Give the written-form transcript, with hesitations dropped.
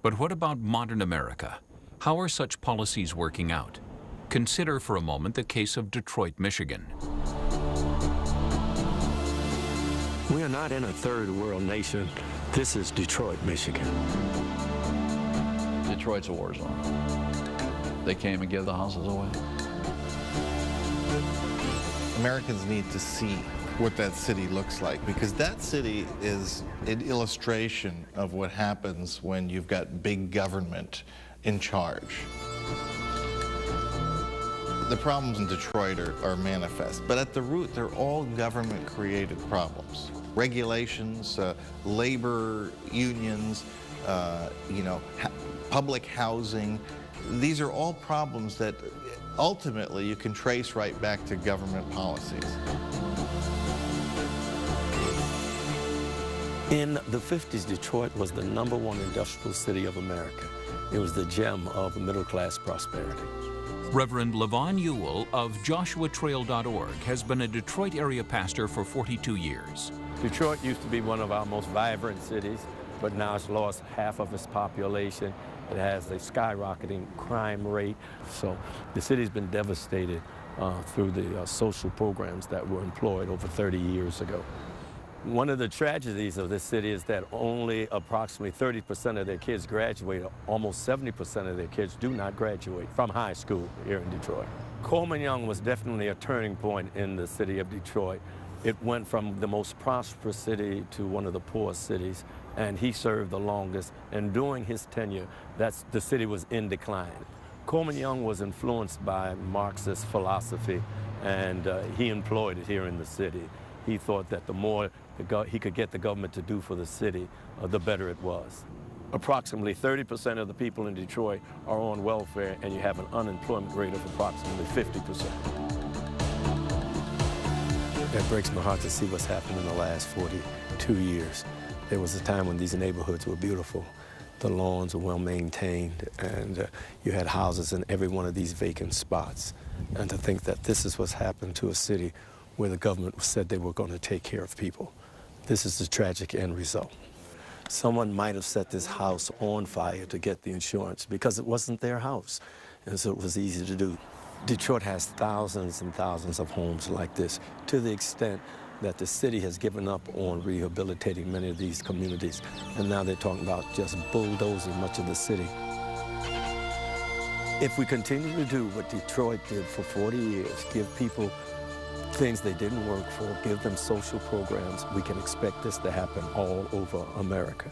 But what about modern America? How are such policies working out? Consider for a moment the case of Detroit, Michigan. We are not in a third world nation. This is Detroit, Michigan. Detroit's a war zone. They came and gave the houses away. Americans need to see what that city looks like, because that city is an illustration of what happens when you've got big government in charge. The problems in Detroit are manifest, but at the root, they're all government-created problems. Regulations, labor unions, public housing. These are all problems that ultimately you can trace right back to government policies. In the 50s, Detroit was the #1 industrial city of America. It was the gem of middle-class prosperity. Reverend Levon Ewell of joshuatrail.org has been a Detroit area pastor for 42 years. Detroit used to be one of our most vibrant cities, but now it's lost half of its population. It has a skyrocketing crime rate. So the city's been devastated through the social programs that were employed over 30 years ago. One of the tragedies of this city is that only approximately 30% of their kids graduate. Almost 70% of their kids do not graduate from high school here in Detroit. Coleman Young was definitely a turning point in the city of Detroit. It went from the most prosperous city to one of the poorest cities, and he served the longest. And during his tenure, the city was in decline. Coleman Young was influenced by Marxist philosophy, and he employed it here in the city. He thought that the more he could get the government to do for the city, the better it was. Approximately 30% of the people in Detroit are on welfare, and you have an unemployment rate of approximately 50%. It breaks my heart to see what's happened in the last 42 years. There was a time when these neighborhoods were beautiful. The lawns were well maintained, and you had houses in every one of these vacant spots. And to think that this is what's happened to a city where the government said they were going to take care of people. This is the tragic end result. Someone might have set this house on fire to get the insurance because it wasn't their house, and so it was easy to do. Detroit has thousands and thousands of homes like this, to the extent that the city has given up on rehabilitating many of these communities, and now they're talking about just bulldozing much of the city. If we continue to do what Detroit did for 40 years, give people things they didn't work for, give them social programs, we can expect this to happen all over America.